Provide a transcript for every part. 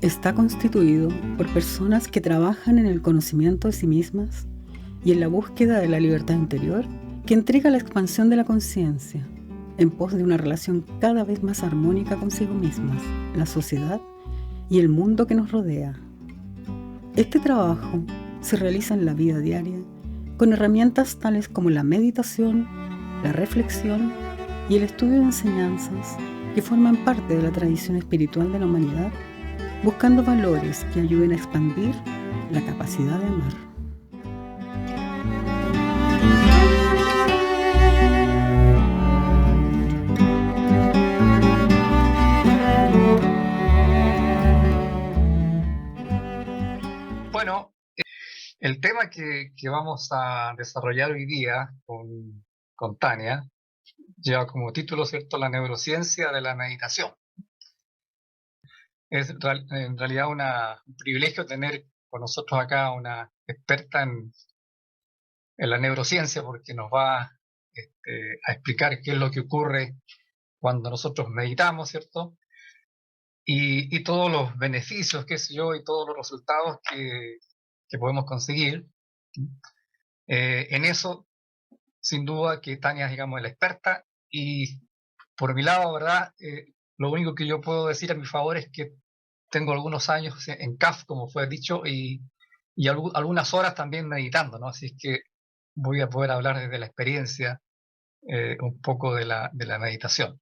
está constituido por personas que trabajan en el conocimiento de sí mismas y en la búsqueda de la libertad interior que entrega la expansión de la conciencia en pos de una relación cada vez más armónica consigo mismas, la sociedad y el mundo que nos rodea. Este trabajo se realiza en la vida diaria con herramientas tales como la meditación, la reflexión y el estudio de enseñanzas que forman parte de la tradición espiritual de la humanidad, buscando valores que ayuden a expandir la capacidad de amar. Bueno, el tema que vamos a desarrollar hoy día con Tania lleva como título, ¿cierto?, la neurociencia de la meditación. Es en realidad un privilegio tener con nosotros acá una experta en la neurociencia, porque nos va a explicar qué es lo que ocurre cuando nosotros meditamos, ¿cierto? Y todos los beneficios, qué sé yo, y todos los resultados que podemos conseguir. En eso, sin duda, que Tania es, digamos, la experta, y por mi lado, ¿verdad? Lo único que yo puedo decir a mi favor es que tengo algunos años en CAF, como fue dicho, y algunas horas también meditando, ¿no? Así es que voy a poder hablar desde la experiencia un poco de la meditación.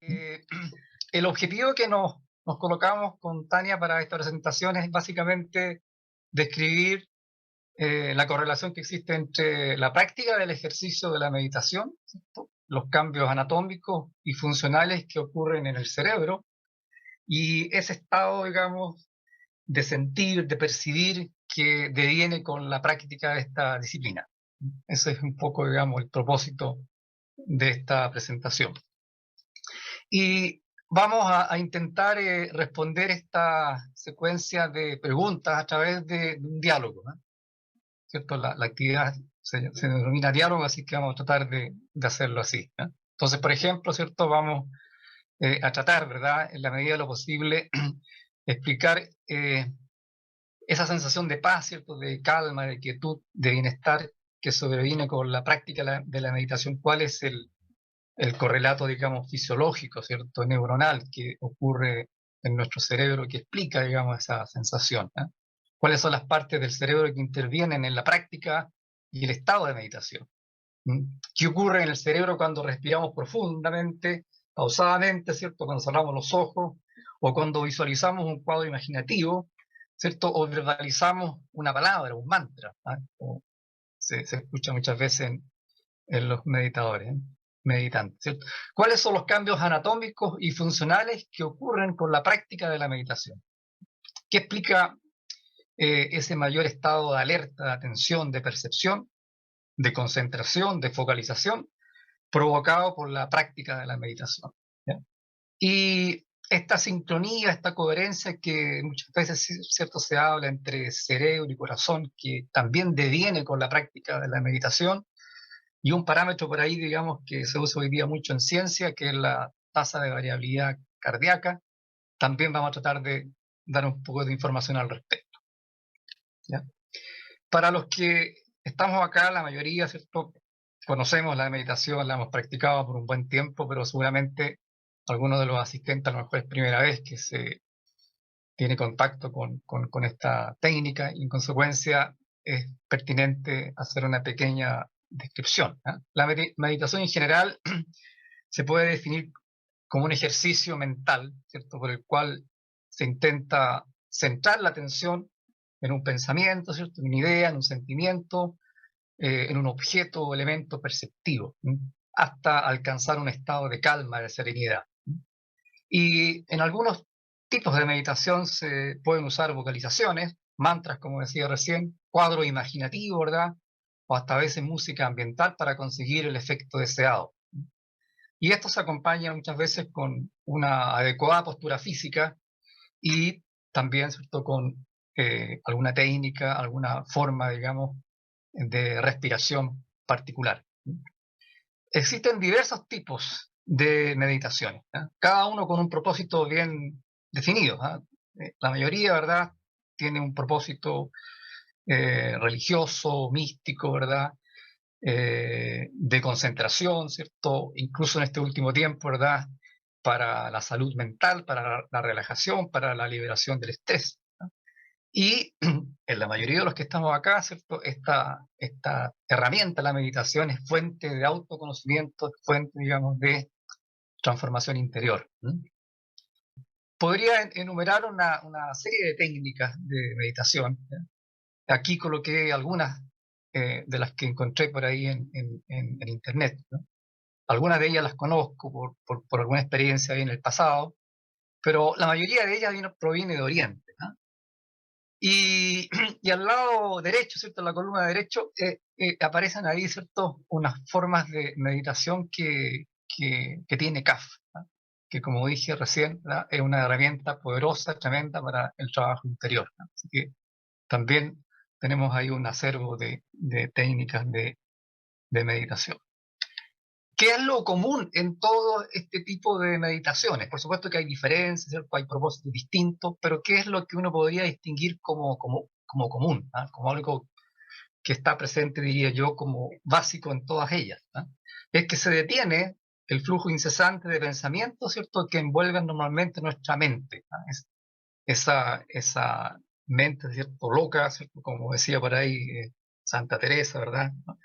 El objetivo que nos colocamos con Tania para esta presentación es básicamente describir la correlación que existe entre la práctica del ejercicio de la meditación, ¿cierto?, los cambios anatómicos y funcionales que ocurren en el cerebro, y ese estado, digamos, de sentir, de percibir, que deviene con la práctica de esta disciplina. Ese es un poco, digamos, el propósito de esta presentación. Y vamos a intentar responder esta secuencia de preguntas a través de un diálogo, ¿no? ¿Cierto? La actividad se denomina diálogo, así que vamos a tratar de hacerlo así, ¿no? Entonces, por ejemplo, ¿cierto?, vamos a tratar, ¿verdad?, en la medida de lo posible, explicar esa sensación de paz, ¿cierto?, de calma, de quietud, de bienestar que sobreviene con la práctica de la meditación. ¿Cuál es el correlato, digamos, fisiológico, ¿cierto?, neuronal que ocurre en nuestro cerebro que explica, digamos, esa sensación, ¿eh? ¿Cuáles son las partes del cerebro que intervienen en la práctica y el estado de meditación? ¿Qué ocurre en el cerebro cuando respiramos profundamente, pausadamente, ¿cierto?, cuando cerramos los ojos, o cuando visualizamos un cuadro imaginativo, ¿cierto?, o verbalizamos una palabra, un mantra, ¿eh?, como se escucha muchas veces en los meditadores, ¿eh?, meditantes, ¿cierto? ¿Cuáles son los cambios anatómicos y funcionales que ocurren con la práctica de la meditación? ¿Qué explica ese mayor estado de alerta, de atención, de percepción, de concentración, de focalización, provocado por la práctica de la meditación, ¿ya? Y esta sincronía, esta coherencia que muchas veces, ¿cierto?, se habla entre cerebro y corazón, que también deviene con la práctica de la meditación, y un parámetro por ahí, digamos, que se usa hoy día mucho en ciencia, que es la tasa de variabilidad cardíaca. También vamos a tratar de dar un poco de información al respecto, ¿ya? Para los que estamos acá, la mayoría, ¿cierto?, conocemos la meditación, la hemos practicado por un buen tiempo, pero seguramente algunos de los asistentes a lo mejor es primera vez que se tiene contacto con esta técnica, y en consecuencia es pertinente hacer una pequeña descripción, ¿eh? La meditación en general se puede definir como un ejercicio mental, ¿cierto?, por el cual se intenta centrar la atención en un pensamiento, ¿cierto?, en una idea, en un sentimiento, en un objeto o elemento perceptivo, hasta alcanzar un estado de calma, de serenidad. Y en algunos tipos de meditación se pueden usar vocalizaciones, mantras, como decía recién, cuadro imaginativo, ¿verdad?, o hasta a veces música ambiental para conseguir el efecto deseado. Y esto se acompaña muchas veces con una adecuada postura física y también, ¿cierto?, con alguna técnica, alguna forma, digamos, de respiración particular. Existen diversos tipos de meditaciones, ¿eh?, cada uno con un propósito bien definido, ¿eh? La mayoría, ¿verdad?, tiene un propósito religioso, místico, ¿verdad?, de concentración, ¿cierto? Incluso en este último tiempo, ¿verdad?, para la salud mental, para la relajación, para la liberación del estrés, ¿no? Y en la mayoría de los que estamos acá, ¿cierto?, esta herramienta, la meditación, es fuente de autoconocimiento, es fuente, digamos, de transformación interior, ¿no? Podría enumerar una serie de técnicas de meditación, ¿ya? Aquí coloqué algunas de las que encontré por ahí en Internet, ¿no? Algunas de ellas las conozco por alguna experiencia ahí en el pasado, pero la mayoría de ellas proviene de Oriente, ¿no? Y, y al lado derecho, ¿cierto?, en la columna derecho, aparecen ahí, ¿cierto?, unas formas de meditación que tiene CAF, ¿no?, que, como dije recién, ¿no?, es una herramienta poderosa, tremenda para el trabajo interior, ¿no? Así que también tenemos ahí un acervo de técnicas de meditación. ¿Qué es lo común en todo este tipo de meditaciones? Por supuesto que hay diferencias, ¿cierto?, hay propósitos distintos, pero ¿qué es lo que uno podría distinguir como común, ¿ah?, como algo que está presente, diría yo, como básico en todas ellas, ¿ah? Es que se detiene el flujo incesante de pensamientos, ¿cierto?, que envuelven normalmente nuestra mente, ¿ah? Esa mente, ¿cierto?, loca, ¿cierto?, como decía por ahí Santa Teresa, ¿verdad?, ¿no?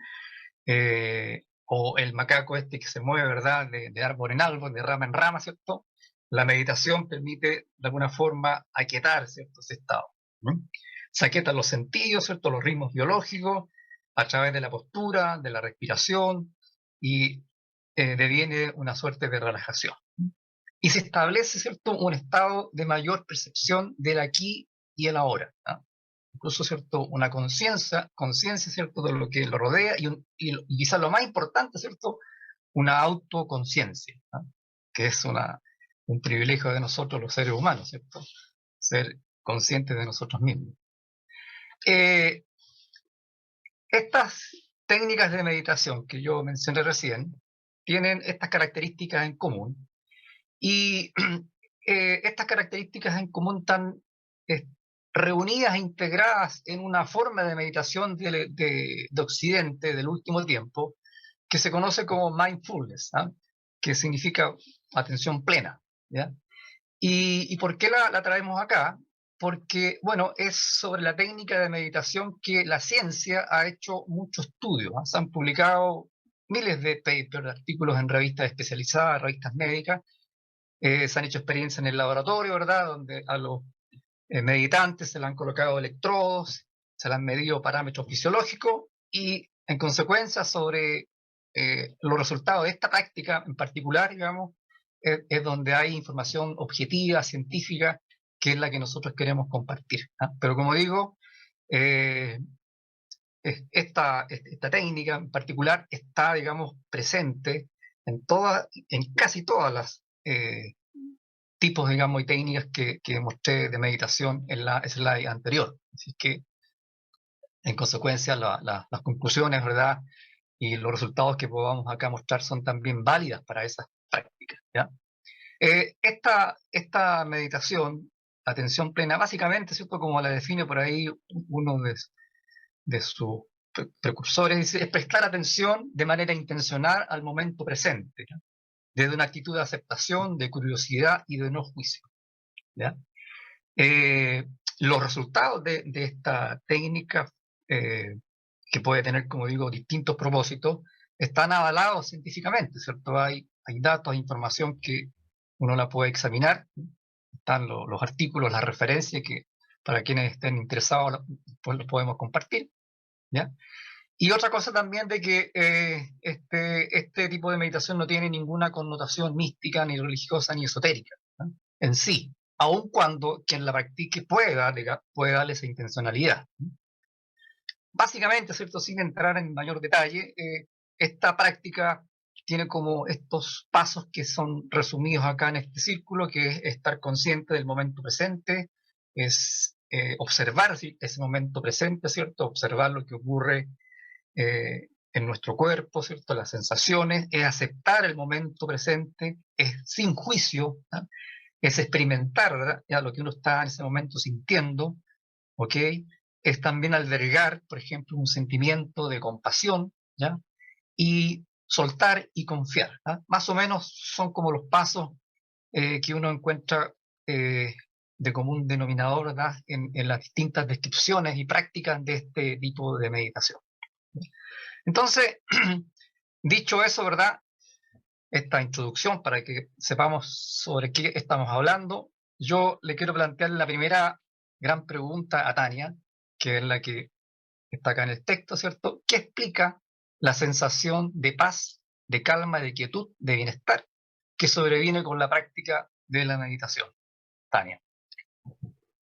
O el macaco este que se mueve, ¿verdad?, de árbol en árbol, de rama en rama, ¿cierto? La meditación permite, de alguna forma, aquietar, ¿cierto?, ese estado, ¿no? Se aquietan los sentidos, ¿cierto?, los ritmos biológicos, a través de la postura, de la respiración, y deviene una suerte de relajación. Y se establece, ¿cierto?, un estado de mayor percepción del aquí y el ahora, ¿no? Incluso, ¿cierto?, una conciencia, ¿cierto?, de lo que lo rodea, y quizás lo más importante, ¿cierto?, una autoconciencia, ¿no?, que es un privilegio de nosotros los seres humanos, ¿cierto?, ser conscientes de nosotros mismos. Estas técnicas de meditación que yo mencioné recién tienen estas características en común, y estas características en común están eh, reunidas e integradas en una forma de meditación de Occidente del último tiempo, que se conoce como mindfulness, ¿ah?, que significa atención plena, ¿ya? ¿Y por qué la traemos acá? Porque, bueno, es sobre la técnica de meditación que la ciencia ha hecho mucho estudio, ¿ah? Se han publicado miles de papers, artículos en revistas especializadas, revistas médicas. Se han hecho experiencias en el laboratorio, ¿verdad?, donde a los meditantes se le han colocado electrodos, se le han medido parámetros fisiológicos, y en consecuencia sobre los resultados de esta práctica en particular, digamos, es donde hay información objetiva, científica, que es la que nosotros queremos compartir, ¿ah? Pero como digo, eh, esta técnica en particular está, digamos, presente en casi todas las tipos, digamos, y técnicas que mostré de meditación en la slide anterior. Así que, en consecuencia, las conclusiones, ¿verdad?, y los resultados que podamos acá mostrar son también válidas para esas prácticas, ¿ya? Esta meditación, atención plena, básicamente, ¿cierto?, como la define por ahí uno de sus precursores, dice, es prestar atención de manera intencional al momento presente, ¿ya?, desde una actitud de aceptación, de curiosidad y de no juicio, ¿ya? Los resultados de esta técnica, que puede tener, como digo, distintos propósitos, están avalados científicamente, ¿cierto? Hay datos, hay información que uno la puede examinar, están los artículos, las referencias que para quienes estén interesados pues los podemos compartir, ¿ya? Y otra cosa también de que este tipo de meditación no tiene ninguna connotación mística, ni religiosa, ni esotérica, ¿no?, en sí, aun cuando quien la practique puede darle esa intencionalidad, ¿no? Básicamente, ¿cierto?, sin entrar en mayor detalle, esta práctica tiene como estos pasos que son resumidos acá en este círculo, que es estar consciente del momento presente, es observar ese momento presente, ¿cierto?, observar lo que ocurre en nuestro cuerpo, ¿cierto?, las sensaciones, es aceptar el momento presente, es sin juicio, ¿no?, es experimentar, ¿verdad? Ya lo que uno está en ese momento sintiendo, ¿ok? Es también albergar, por ejemplo, un sentimiento de compasión, ¿ya? Y soltar y confiar, ¿ah? Más o menos son como los pasos que uno encuentra de común denominador, ¿verdad? En las distintas descripciones y prácticas de este tipo de meditación. Entonces, dicho eso, ¿verdad? Esta introducción para que sepamos sobre qué estamos hablando, yo le quiero plantear la primera gran pregunta a Tania, que es la que está acá en el texto, ¿cierto? ¿Qué explica la sensación de paz, de calma, de quietud, de bienestar que sobreviene con la práctica de la meditación? Tania.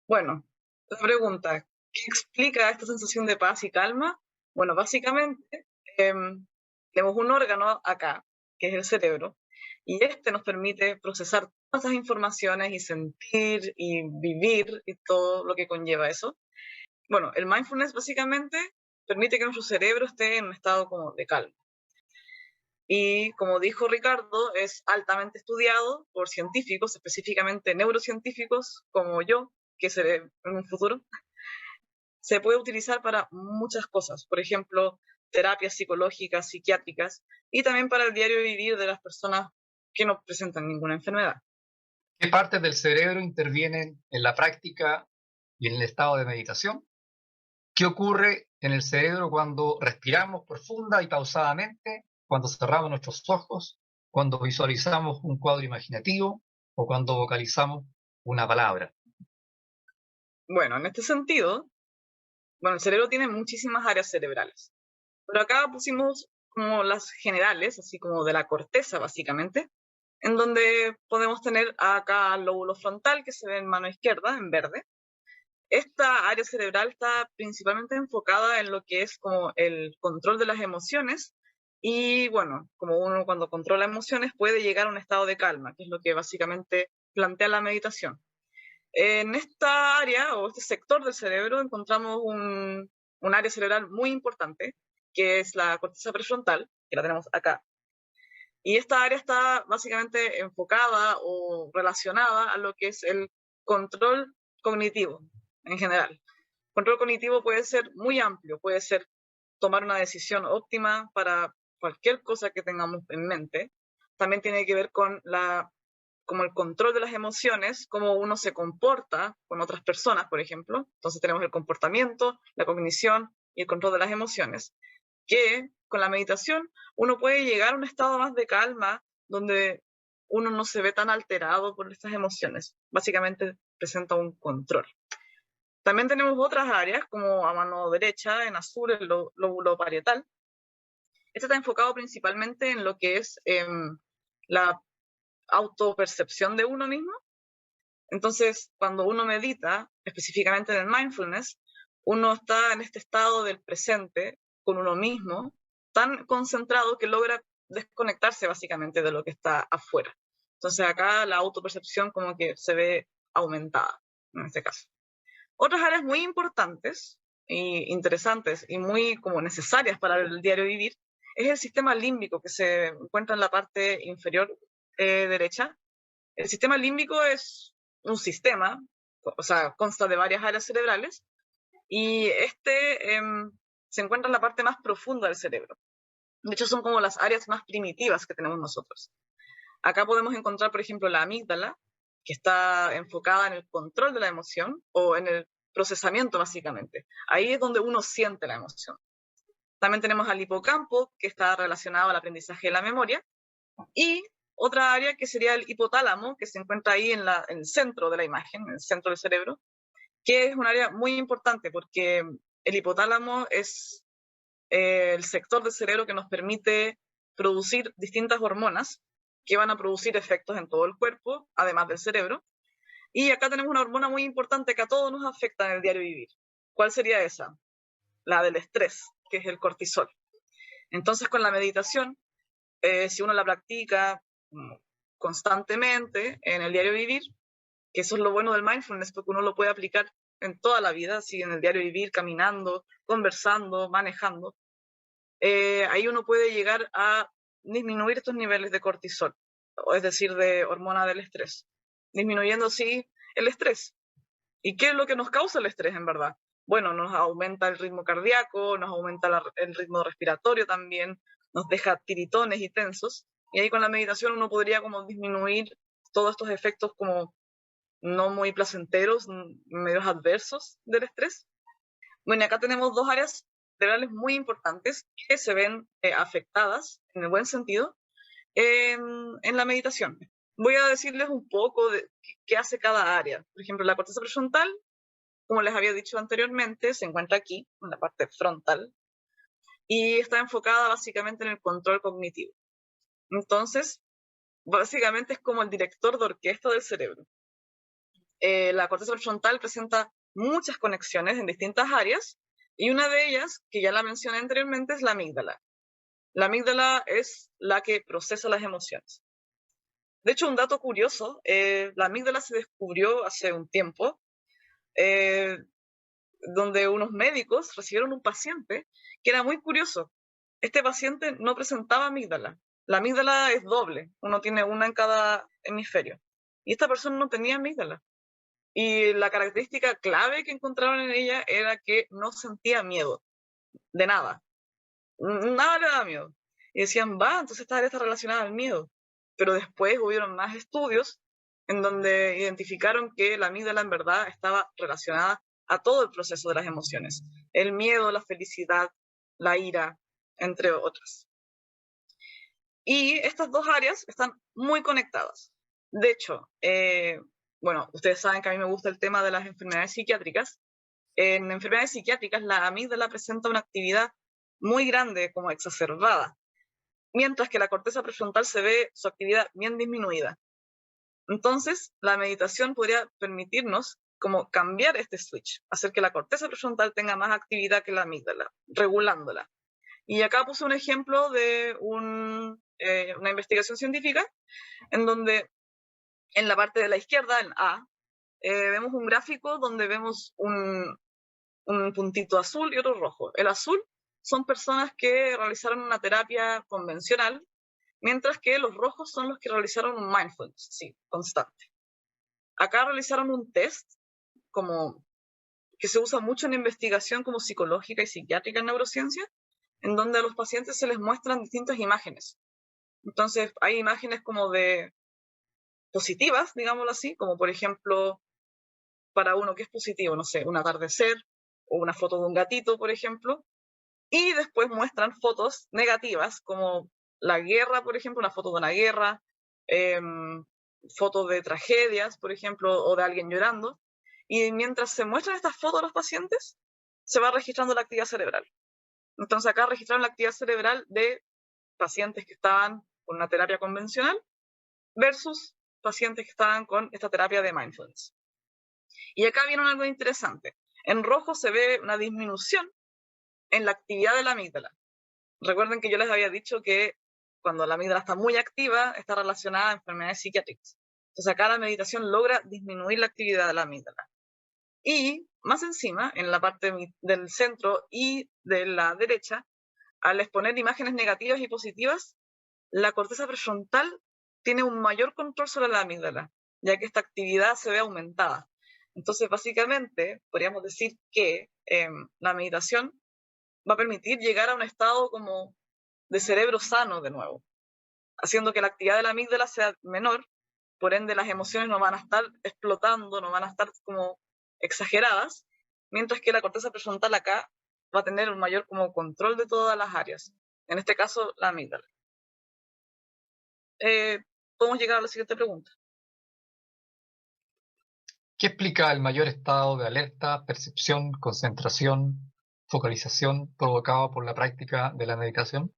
Bueno, la pregunta, ¿qué explica esta sensación de paz y calma? Bueno, básicamente tenemos un órgano acá, que es el cerebro, y este nos permite procesar todas esas informaciones y sentir y vivir y todo lo que conlleva eso. Bueno, el mindfulness básicamente permite que nuestro cerebro esté en un estado como de calma. Y como dijo Ricardo, es altamente estudiado por científicos, específicamente neurocientíficos como yo, que seré en un futuro. Se puede utilizar para muchas cosas, por ejemplo, terapias psicológicas, psiquiátricas, y también para el diario vivir de las personas que no presentan ninguna enfermedad. ¿Qué partes del cerebro intervienen en la práctica y en el estado de meditación? ¿Qué ocurre en el cerebro cuando respiramos profunda y pausadamente, cuando cerramos nuestros ojos, cuando visualizamos un cuadro imaginativo o cuando vocalizamos una palabra? Bueno, en este sentido, el cerebro tiene muchísimas áreas cerebrales, pero acá pusimos como las generales, así como de la corteza básicamente, en donde podemos tener acá el lóbulo frontal, que se ve en mano izquierda, en verde. Esta área cerebral está principalmente enfocada en lo que es como el control de las emociones y, bueno, como uno cuando controla emociones puede llegar a un estado de calma, que es lo que básicamente plantea la meditación. En esta área o este sector del cerebro encontramos un área cerebral muy importante, que es la corteza prefrontal, que la tenemos acá. Y esta área está básicamente enfocada o relacionada a lo que es el control cognitivo en general. Control cognitivo puede ser muy amplio, puede ser tomar una decisión óptima para cualquier cosa que tengamos en mente. También tiene que ver con como el control de las emociones, cómo uno se comporta con otras personas, por ejemplo. Entonces tenemos el comportamiento, la cognición y el control de las emociones, que con la meditación uno puede llegar a un estado más de calma, donde uno no se ve tan alterado por estas emociones. Básicamente presenta un control. También tenemos otras áreas, como a mano derecha, en azul, el lóbulo parietal. Este está enfocado principalmente en lo que es la autopercepción de uno mismo. Entonces, cuando uno medita, específicamente en el mindfulness, uno está en este estado del presente con uno mismo, tan concentrado que logra desconectarse básicamente de lo que está afuera. Entonces acá la autopercepción como que se ve aumentada en este caso. Otras áreas muy importantes e interesantes y muy como necesarias para el diario vivir es el sistema límbico, que se encuentra en la parte inferior derecha. El sistema límbico es un sistema, o sea, consta de varias áreas cerebrales, y se encuentra en la parte más profunda del cerebro. De hecho, son como las áreas más primitivas que tenemos nosotros. Acá podemos encontrar, por ejemplo, la amígdala, que está enfocada en el control de la emoción o en el procesamiento, básicamente. Ahí es donde uno siente la emoción. También tenemos al hipocampo, que está relacionado al aprendizaje de la memoria, y otra área que sería el hipotálamo, que se encuentra ahí en el centro de la imagen, en el centro del cerebro, que es un área muy importante porque el hipotálamo es el sector del cerebro que nos permite producir distintas hormonas que van a producir efectos en todo el cuerpo, además del cerebro. Y acá tenemos una hormona muy importante que a todos nos afecta en el diario vivir. ¿Cuál sería esa? La del estrés, que es el cortisol. Entonces, con la meditación, si uno la practica constantemente en el diario vivir, que eso es lo bueno del mindfulness, porque uno lo puede aplicar en toda la vida, así en el diario vivir, caminando, conversando, manejando, ahí uno puede llegar a disminuir estos niveles de cortisol, es decir, de hormona del estrés. disminuyendo así el estrés. ¿Y qué es lo que nos causa el estrés en verdad? Bueno, nos aumenta el ritmo cardíaco, nos aumenta el ritmo respiratorio también, nos deja tiritones y tensos. Y ahí con la meditación uno podría como disminuir todos estos efectos como no muy placenteros, medios adversos del estrés. Bueno, acá tenemos dos áreas cerebrales muy importantes que se ven afectadas, en el buen sentido, en la meditación. Voy a decirles un poco de qué hace cada área. Por ejemplo, la corteza prefrontal, como les había dicho anteriormente, se encuentra aquí, en la parte frontal, y está enfocada básicamente en el control cognitivo. Entonces, básicamente es como el director de orquesta del cerebro. La corteza prefrontal presenta muchas conexiones en distintas áreas, y una de ellas, que ya la mencioné anteriormente, es la amígdala. La amígdala es la que procesa las emociones. De hecho, un dato curioso, la amígdala se descubrió hace un tiempo, donde unos médicos recibieron un paciente que era muy curioso. Este paciente no presentaba amígdala. La amígdala es doble, uno tiene una en cada hemisferio. Y esta persona no tenía amígdala. Y la característica clave que encontraron en ella era que no sentía miedo, de nada. Nada le daba miedo. Y decían, entonces esta área está relacionada al miedo. Pero después hubieron más estudios en donde identificaron que la amígdala en verdad estaba relacionada a todo el proceso de las emociones. El miedo, la felicidad, la ira, entre otras. Y estas dos áreas están muy conectadas. De hecho, bueno, ustedes saben que a mí me gusta el tema de las enfermedades psiquiátricas. En enfermedades psiquiátricas la amígdala presenta una actividad muy grande, como exacerbada, mientras que la corteza prefrontal se ve su actividad bien disminuida. Entonces, la meditación podría permitirnos como cambiar este switch, hacer que la corteza prefrontal tenga más actividad que la amígdala, regulándola. Y acá puse un ejemplo de una investigación científica en donde en la parte de la izquierda, en A, vemos un gráfico donde vemos un puntito azul y otro rojo. El azul son personas que realizaron una terapia convencional, mientras que los rojos son los que realizaron un mindfulness, sí, constante. Acá realizaron un test como que se usa mucho en investigación como psicológica y psiquiátrica en neurociencia, en donde a los pacientes se les muestran distintas imágenes. Entonces, hay imágenes como de positivas, digámoslo así, como por ejemplo, para uno que es positivo, no sé, un atardecer o una foto de un gatito, por ejemplo, y después muestran fotos negativas, como la guerra, por ejemplo, una foto de una guerra, fotos de tragedias, por ejemplo, o de alguien llorando, y mientras se muestran estas fotos a los pacientes, se va registrando la actividad cerebral. Entonces acá registraron la actividad cerebral de pacientes que estaban con una terapia convencional versus pacientes que estaban con esta terapia de mindfulness. Y acá viene algo interesante. En rojo se ve una disminución en la actividad de la amígdala. Recuerden que yo les había dicho que cuando la amígdala está muy activa, está relacionada a enfermedades psiquiátricas. Entonces acá la meditación logra disminuir la actividad de la amígdala. Y más encima, en la parte del centro y de la derecha, al exponer imágenes negativas y positivas, la corteza prefrontal tiene un mayor control sobre la amígdala, ya que esta actividad se ve aumentada. Entonces, básicamente, podríamos decir que la meditación va a permitir llegar a un estado como de cerebro sano de nuevo, haciendo que la actividad de la amígdala sea menor, por ende las emociones no van a estar explotando, no van a estar como exageradas, mientras que la corteza prefrontal acá va a tener un mayor como control de todas las áreas, en este caso la amígdala. Podemos llegar a la siguiente pregunta. ¿Qué explica el mayor estado de alerta, percepción, concentración, focalización provocado por la práctica de la meditación?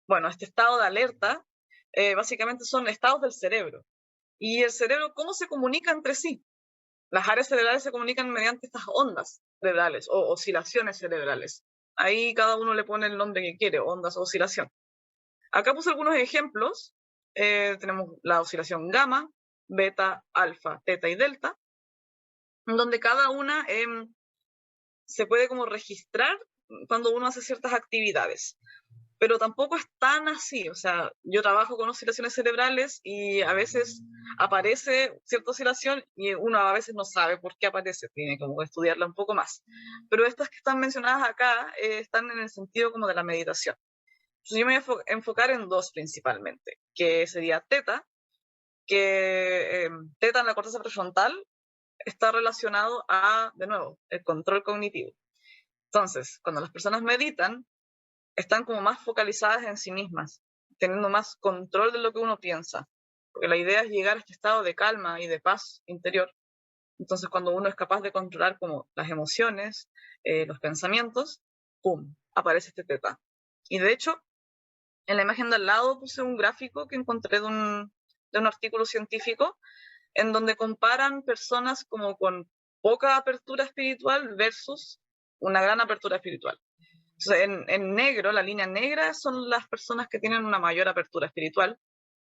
Bueno, este estado de alerta básicamente son estados del cerebro. ¿Y el cerebro cómo se comunica entre sí? Las áreas cerebrales se comunican mediante estas ondas cerebrales o oscilaciones cerebrales. Ahí cada uno le pone el nombre que quiere, ondas o oscilación. Acá puse algunos ejemplos. Tenemos la oscilación gamma, beta, alfa, teta y delta, donde cada una se puede como registrar cuando uno hace ciertas actividades. pero tampoco es tan así. O sea, yo trabajo con oscilaciones cerebrales y a veces aparece cierta oscilación y uno a veces no sabe por qué aparece, tiene como que estudiarla un poco más. Pero estas que están mencionadas acá están en el sentido como de la meditación. Entonces yo me voy a enfocar en dos principalmente, que sería teta, que teta en la corteza prefrontal está relacionado a, de nuevo, el control cognitivo. Entonces, cuando las personas meditan, están como más focalizadas en sí mismas, teniendo más control de lo que uno piensa, porque la idea es llegar a este estado de calma y de paz interior. Entonces, cuando uno es capaz de controlar como las emociones, los pensamientos, ¡pum!, aparece este teta. Y de hecho, en la imagen de al lado puse un gráfico que encontré de un artículo científico en donde comparan personas como con poca apertura espiritual versus una gran apertura espiritual. Entonces, en negro, la línea negra son las personas que tienen una mayor apertura espiritual.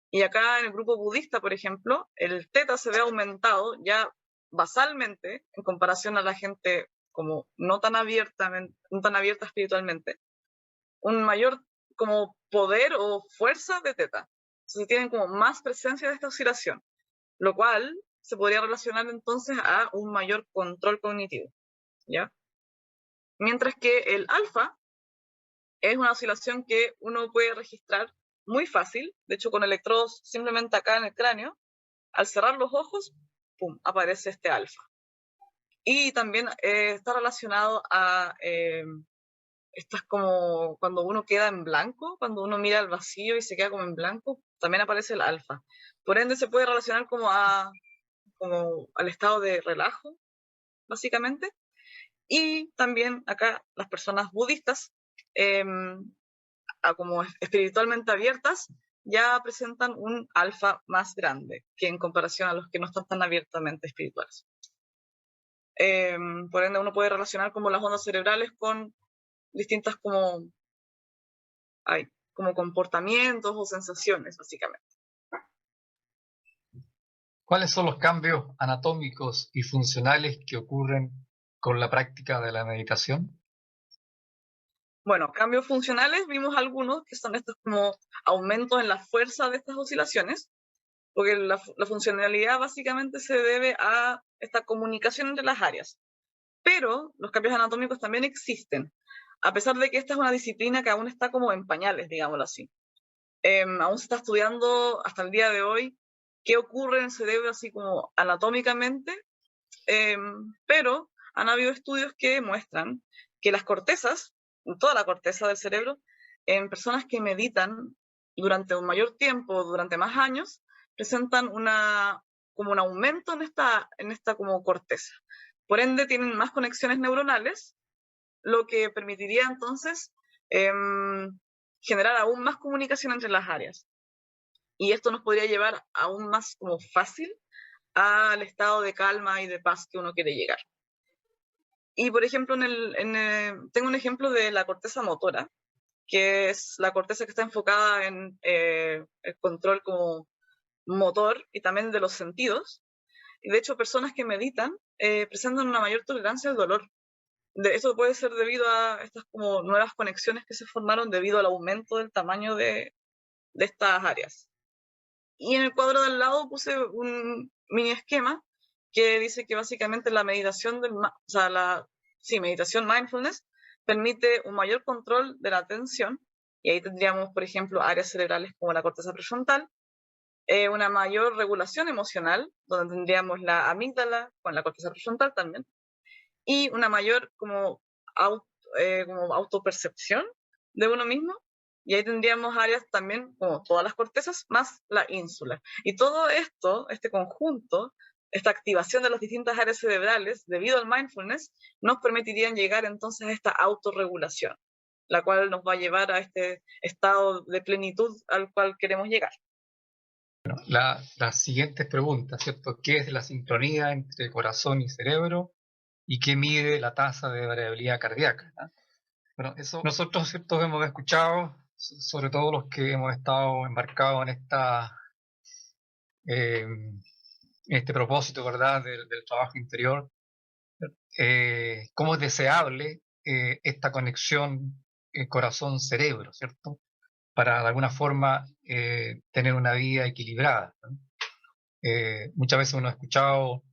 Y acá en el grupo budista, por ejemplo, el teta se ve aumentado ya basalmente en comparación a la gente como no tan abierta espiritualmente, un mayor como poder o fuerza de teta. Entonces tienen como más presencia de esta oscilación, lo cual se podría relacionar entonces a un mayor control cognitivo, ¿ya? Mientras que el alfa es una oscilación que uno puede registrar muy fácil, de hecho con electrodos simplemente acá en el cráneo, al cerrar los ojos, ¡pum!, aparece este alfa. Y también está relacionado a estas como cuando uno queda en blanco, cuando uno mira al vacío y se queda como en blanco, también aparece el alfa. Por ende se puede relacionar como al estado de relajo, básicamente. Y también acá las personas budistas, como espiritualmente abiertas, ya presentan un alfa más grande que en comparación a los que no están tan abiertamente espirituales. Por ende, uno puede relacionar como las ondas cerebrales con distintas como comportamientos o sensaciones, básicamente. ¿Cuáles son los cambios anatómicos y funcionales que ocurren con la práctica de la meditación? Bueno, cambios funcionales, vimos algunos que son estos como aumentos en la fuerza de estas oscilaciones, porque la funcionalidad básicamente se debe a esta comunicación entre las áreas. Pero los cambios anatómicos también existen, a pesar de que esta es una disciplina que aún está como en pañales, digámoslo así. Aún se está estudiando hasta el día de hoy qué ocurre en el cerebro así como anatómicamente, pero han habido estudios que muestran que las cortezas, toda la corteza del cerebro, en personas que meditan durante un mayor tiempo, durante más años, presentan como un aumento en esta como corteza. Por ende, tienen más conexiones neuronales, lo que permitiría entonces generar aún más comunicación entre las áreas. Y esto nos podría llevar aún más como fácil al estado de calma y de paz que uno quiere llegar. Y por ejemplo, tengo un ejemplo de la corteza motora, que es la corteza que está enfocada en el control como motor y también de los sentidos. Y de hecho, personas que meditan presentan una mayor tolerancia al dolor. Eso puede ser debido a estas como nuevas conexiones que se formaron debido al aumento del tamaño de estas áreas. Y en el cuadro del lado puse un mini esquema que dice que básicamente la meditación, meditación mindfulness permite un mayor control de la atención, y ahí tendríamos, por ejemplo, áreas cerebrales como la corteza prefrontal, una mayor regulación emocional, donde tendríamos la amígdala con la corteza prefrontal también, y una mayor como autopercepción de uno mismo, y ahí tendríamos áreas también como todas las cortezas más la ínsula. Y todo esto, este conjunto, esta activación de las distintas áreas cerebrales debido al mindfulness, nos permitirían llegar entonces a esta autorregulación, la cual nos va a llevar a este estado de plenitud al cual queremos llegar. Bueno, las siguientes preguntas, ¿cierto? ¿Qué es la sincronía entre corazón y cerebro? ¿Y qué mide la tasa de variabilidad cardíaca? ¿No? Bueno, eso nosotros, ¿cierto?, hemos escuchado, sobre todo los que hemos estado embarcados en este propósito, ¿verdad?, del trabajo interior, cómo es deseable esta conexión corazón-cerebro, ¿cierto? para de alguna forma tener una vida equilibrada, ¿no? Muchas veces uno ha escuchado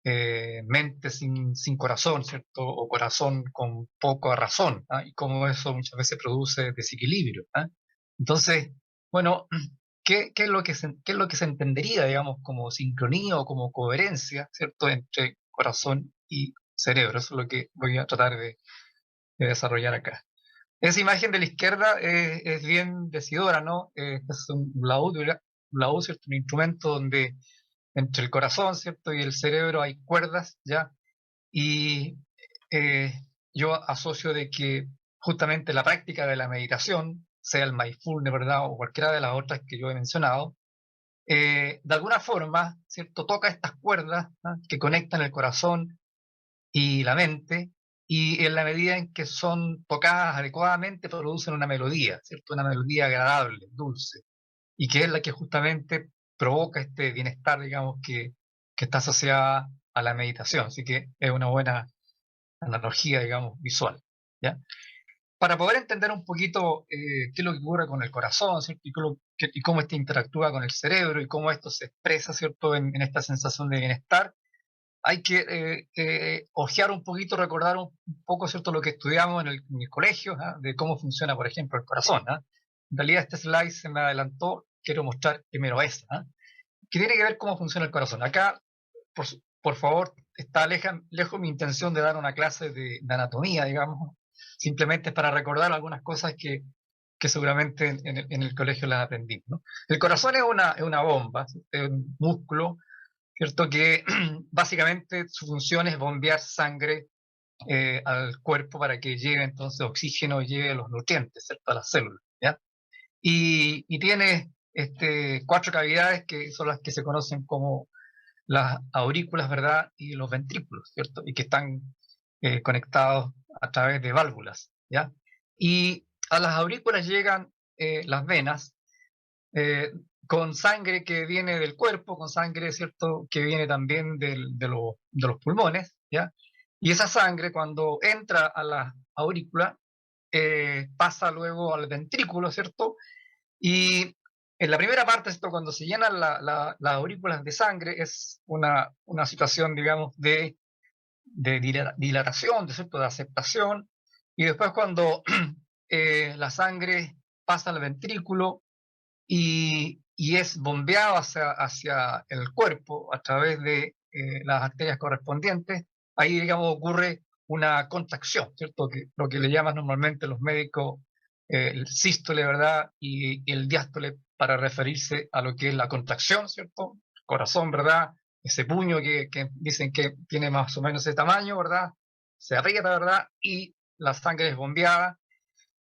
mente sin corazón, ¿cierto? O corazón con poca razón, ¿ah? Y cómo eso muchas veces produce desequilibrio, ¿ah? Entonces, bueno, ¿qué es lo que se entendería, digamos, como sincronía o como coherencia, ¿cierto? Entre corazón y cerebro. Eso es lo que voy a tratar de desarrollar acá. Esa imagen de la izquierda es bien decidora, ¿no? Es un laúd, ¿cierto? Un instrumento donde entre el corazón, ¿cierto? Y el cerebro hay cuerdas, ¿ya? Y eh, yo asocio de que justamente la práctica de la meditación, sea el mindfulness, ¿verdad? O cualquiera de las otras que yo he mencionado, de alguna forma, ¿cierto? Toca estas cuerdas, ¿no? Que conectan el corazón y la mente, y en la medida en que son tocadas adecuadamente producen una melodía, ¿cierto? Una melodía agradable, dulce, y que es la que justamente provoca este bienestar, digamos, que está asociada a la meditación. Así que es una buena analogía, digamos, visual, ¿ya? Para poder entender un poquito qué es lo que ocurre con el corazón, ¿cierto? Y cómo este interactúa con el cerebro y cómo esto se expresa, ¿cierto? En esta sensación de bienestar, hay que ojear un poquito, recordar un poco, ¿cierto?, lo que estudiamos en el colegio, ¿ah? De cómo funciona, por ejemplo, el corazón, ¿ah? En realidad este slide se me adelantó, quiero mostrar primero esto, ¿ah? Que tiene que ver cómo funciona el corazón. Acá, por favor, está lejos mi intención de dar una clase de anatomía, digamos, simplemente es para recordar algunas cosas que seguramente en el colegio las aprendí, ¿no? El corazón es una bomba, es un músculo, ¿cierto? Que básicamente su función es bombear sangre al cuerpo para que lleve entonces oxígeno y lleve los nutrientes, ¿cierto? A las células, ¿ya? Y tiene 4 cavidades que son las que se conocen como las aurículas, ¿verdad? Y los ventrículos, ¿cierto? Y que están conectados a través de válvulas, ¿ya? Y a las aurículas llegan las venas, eh, con sangre que viene del cuerpo, con sangre, ¿cierto?, que viene también de los pulmones, ¿ya? Y esa sangre, cuando entra a la aurícula, pasa luego al ventrículo, ¿cierto? Y en la primera parte, esto, cuando se llenan las aurículas de sangre, es una situación, digamos, de dilatación, ¿cierto?, de aceptación. Y después cuando la sangre pasa al ventrículo, y es bombeado hacia el cuerpo a través de las arterias correspondientes, ahí, digamos, ocurre una contracción, ¿cierto? Lo que le llaman normalmente los médicos el sístole, ¿verdad? Y el diástole, para referirse a lo que es la contracción, ¿cierto? Corazón, ¿verdad? Ese puño que dicen que tiene más o menos ese tamaño, ¿verdad? Se aprieta, ¿verdad? Y la sangre es bombeada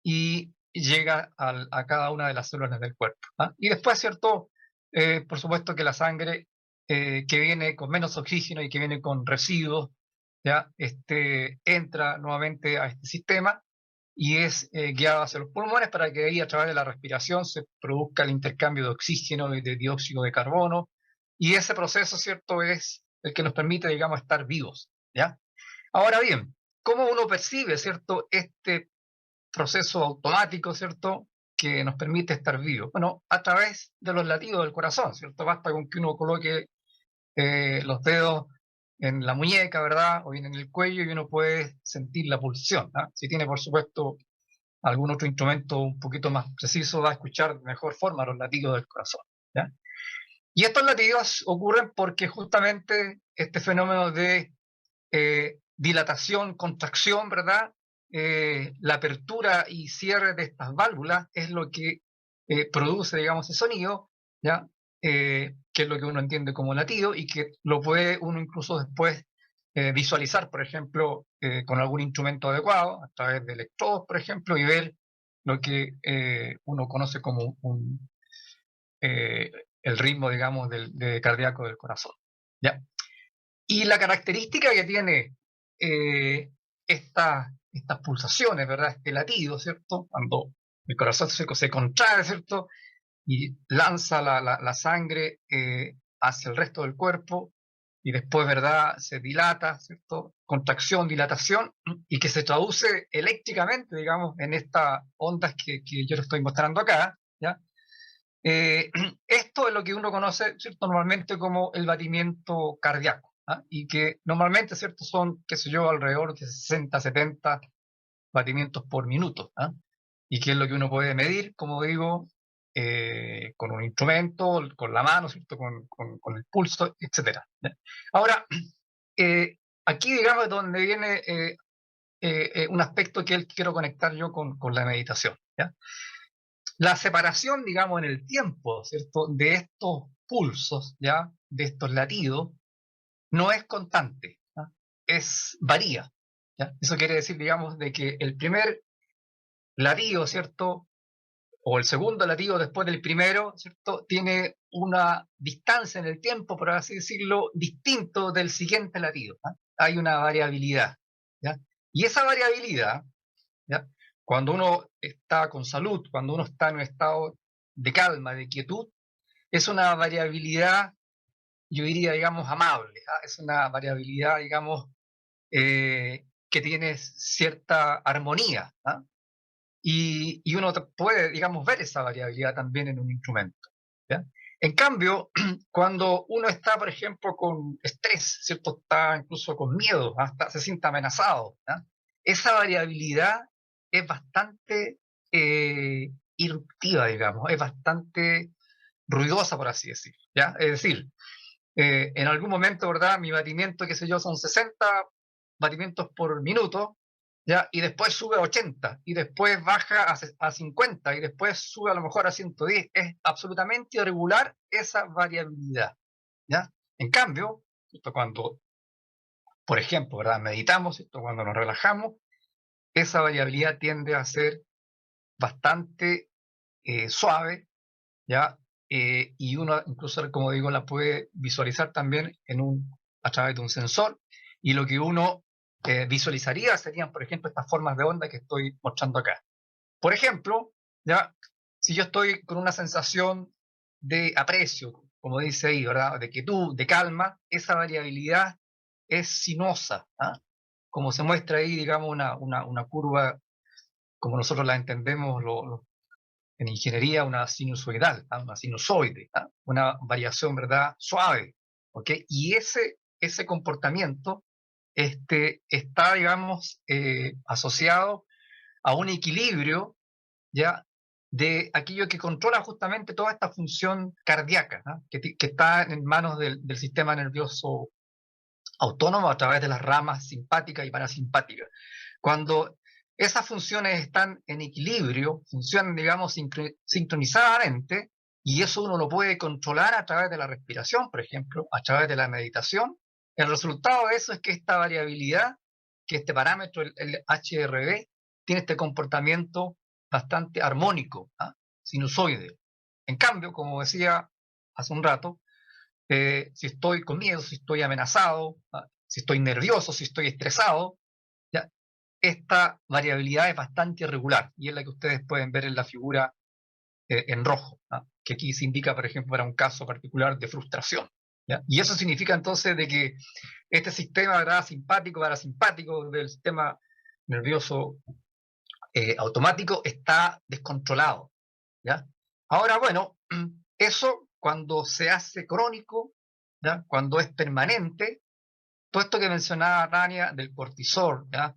y llega a cada una de las células del cuerpo, ¿ah? Y después, ¿cierto? Por supuesto que la sangre que viene con menos oxígeno y que viene con residuos, ¿ya? Entra nuevamente a este sistema y es guiado hacia los pulmones para que ahí, a través de la respiración, se produzca el intercambio de oxígeno y de dióxido de carbono, y ese proceso, ¿cierto?, es el que nos permite, digamos, estar vivos, ¿ya? Ahora bien, ¿cómo uno percibe, ¿cierto?, este proceso automático, ¿cierto?, que nos permite estar vivos? Bueno, a través de los latidos del corazón, ¿cierto? Basta con que uno coloque los dedos en la muñeca, ¿verdad? O bien en el cuello, y uno puede sentir la pulsación, ¿ah? Si tiene, por supuesto, algún otro instrumento un poquito más preciso, va a escuchar de mejor forma los latidos del corazón, ¿ya? Y estos latidos ocurren porque justamente este fenómeno de dilatación, contracción, ¿verdad? La apertura y cierre de estas válvulas es lo que produce, digamos, ese sonido, ¿ya? Que es lo que uno entiende como latido, y que lo puede uno incluso después visualizar, por ejemplo, con algún instrumento adecuado, a través de electrodos, por ejemplo, y ver lo que uno conoce como eh, el ritmo, digamos, de cardíaco del corazón, ¿ya? Y la característica que tiene estas pulsaciones, ¿verdad? Este latido, ¿cierto? Cuando el corazón se contrae, ¿cierto? Y lanza la sangre hacia el resto del cuerpo, y después, ¿verdad?, se dilata, ¿cierto? Contracción, dilatación, y que se traduce eléctricamente, digamos, en estas ondas que yo les estoy mostrando acá, ¿ya? Esto es lo que uno conoce, ¿cierto?, normalmente como el batimiento cardíaco, ¿ah? Y que normalmente, ¿cierto?, son, qué sé yo, alrededor de 60, 70 batimientos por minuto, ¿ah? Y que es lo que uno puede medir, como digo, con un instrumento, con la mano, ¿cierto?, con el pulso, etc. Ahora, aquí, digamos, es donde viene un aspecto que quiero conectar yo con la meditación, ¿ya? La separación, digamos, en el tiempo, ¿cierto?, de estos pulsos, ¿ya?, de estos latidos, no es constante, ¿ya? Varía, ¿ya? Eso quiere decir, digamos, de que el primer latido, ¿cierto?, o el segundo latido después del primero, ¿cierto?, tiene una distancia en el tiempo, por así decirlo, distinto del siguiente latido, ¿ah? Hay una variabilidad, ¿ya? Y esa variabilidad, ¿ya?, cuando uno está con salud, cuando uno está en un estado de calma, de quietud, es una variabilidad, yo diría, digamos, amable, ¿ah? Es una variabilidad, digamos, que tiene cierta armonía, ¿ah? Y uno puede, digamos, ver esa variabilidad también en un instrumento, ¿ya? En cambio, cuando uno está, por ejemplo, con estrés, ¿cierto?, está incluso con miedo, hasta se siente amenazado, ¿ya?, esa variabilidad es bastante irruptiva, digamos, es bastante ruidosa, por así decirlo, ¿ya? Es decir, en algún momento, ¿verdad?, mi batimiento, qué sé yo, son 60 batimientos por minuto, ¿ya? Y después sube a 80, y después baja a 50, y después sube a lo mejor a 110. Es absolutamente irregular esa variabilidad, ¿ya? En cambio, esto cuando, por ejemplo, ¿verdad?, meditamos, esto cuando nos relajamos, esa variabilidad tiende a ser bastante suave, ¿ya? Y uno incluso, como digo, la puede visualizar también a través de un sensor, y lo que uno visualizaría serían, por ejemplo, estas formas de onda que estoy mostrando acá. Por ejemplo, ¿ya?, si yo estoy con una sensación de aprecio, como dice ahí, ¿verdad?, de quietud, de calma, esa variabilidad es sinuosa, ¿ah? Como se muestra ahí, digamos, una curva, como nosotros la entendemos en ingeniería, una sinusoidal, ¿ah?, una sinusoide, ¿ah?, una variación, ¿verdad?, suave, ¿ok? Y ese comportamiento está, digamos, asociado a un equilibrio, ¿ya?, de aquello que controla justamente toda esta función cardíaca, ¿ah?, que está en manos del sistema nervioso autónomo a través de las ramas simpáticas y parasimpáticas. Cuando esas funciones están en equilibrio, funcionan, digamos, sincronizadamente, y eso uno lo puede controlar a través de la respiración, por ejemplo, a través de la meditación. El resultado de eso es que esta variabilidad, que este parámetro, el HRV, tiene este comportamiento bastante armónico, ¿ah?, sinusoide. En cambio, como decía hace un rato, si estoy con miedo, si estoy amenazado, ¿ah?, si estoy nervioso, si estoy estresado, ¿ya?, esta variabilidad es bastante irregular, y es la que ustedes pueden ver en la figura en rojo, ¿ah?, que aquí se indica, por ejemplo, para un caso particular de frustración, ¿ya? Y eso significa entonces de que este sistema, ¿verdad?, simpático, parasimpático del sistema nervioso automático está descontrolado, ¿ya? Ahora, bueno, eso cuando se hace crónico, ¿ya?, cuando es permanente, todo esto que mencionaba Tania del cortisol, ¿ya?,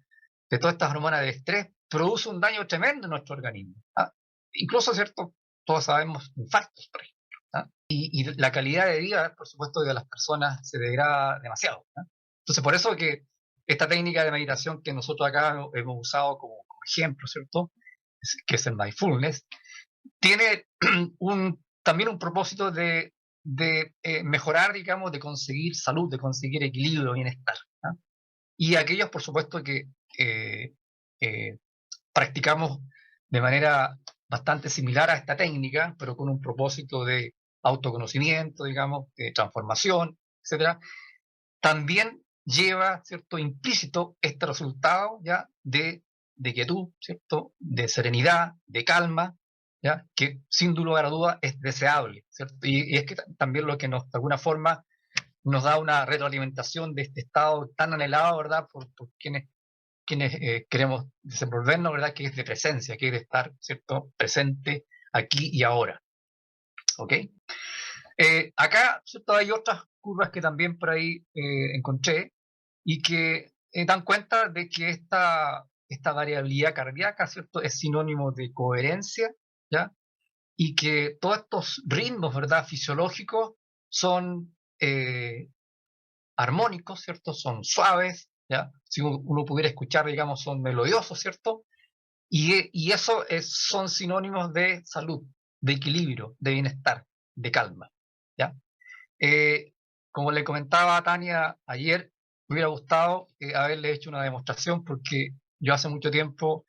de todas estas hormonas de estrés, produce un daño tremendo en nuestro organismo, ¿ah? Incluso, ¿cierto?, todos sabemos, infartos, por ejemplo, ¿ah? Y la calidad de vida, por supuesto, de las personas se degrada demasiado, ¿ah? Entonces, por eso que esta técnica de meditación que nosotros acá hemos usado como ejemplo, ¿cierto?, que es el mindfulness, tiene también un propósito de mejorar, digamos, de conseguir salud, de conseguir equilibrio, bienestar, ¿ah? Y aquellos, por supuesto, que practicamos de manera bastante similar a esta técnica, pero con un propósito de autoconocimiento, digamos, de transformación, etcétera, también lleva, ¿cierto?, implícito este resultado, ¿ya?, de quietud, ¿cierto?, de serenidad, de calma, ¿ya?, que sin lugar a duda es deseable, ¿cierto? Y es que también lo que nos, de alguna forma, nos da una retroalimentación de este estado tan anhelado, ¿verdad? Por quienes queremos desenvolvernos, ¿verdad? Que es de presencia, que es de estar, ¿cierto? Presente aquí y ahora. ¿Ok? Acá, ¿cierto? Hay otras curvas que también por ahí encontré y que dan cuenta de que esta variabilidad cardíaca, ¿cierto? Es sinónimo de coherencia, ¿ya? Y que todos estos ritmos, ¿verdad? Fisiológicos son armónicos, ¿cierto? Son suaves, ¿ya? Si uno pudiera escuchar, digamos, son melodiosos, ¿cierto? Y eso son sinónimos de salud, de equilibrio, de bienestar, de calma, ¿ya? Como le comentaba a Tania ayer, me hubiera gustado haberle hecho una demostración porque yo hace mucho tiempo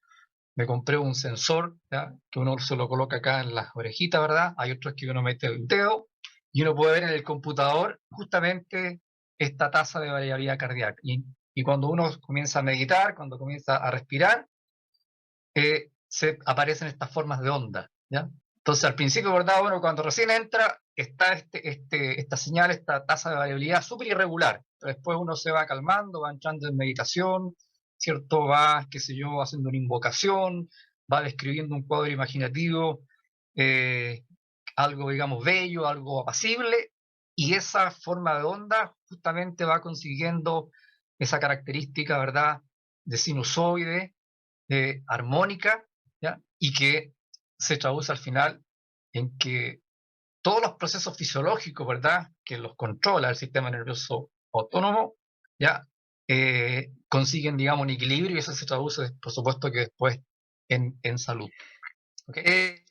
me compré un sensor, ¿ya? Que uno se lo coloca acá en las orejitas, ¿verdad? Hay otros que uno mete el dedo y uno puede ver en el computador justamente esta tasa de variabilidad cardíaca. Y cuando uno comienza a meditar, cuando comienza a respirar, se aparecen estas formas de onda, ¿ya? Entonces, al principio, ¿verdad? Bueno, cuando recién entra, está esta señal, esta tasa de variabilidad súper irregular. Pero después uno se va calmando, va entrando en meditación, ¿cierto? Va, qué sé yo, haciendo una invocación, va describiendo un cuadro imaginativo, eh, algo, digamos, bello, algo apacible, y esa forma de onda justamente va consiguiendo esa característica, ¿verdad? De sinusoide, armónica, ¿ya? Y que se traduce al final en que todos los procesos fisiológicos, ¿verdad? Que los controla el sistema nervioso autónomo, ¿ya? Consiguen, digamos, un equilibrio y eso se traduce, por supuesto, que después en salud. ¿Okay?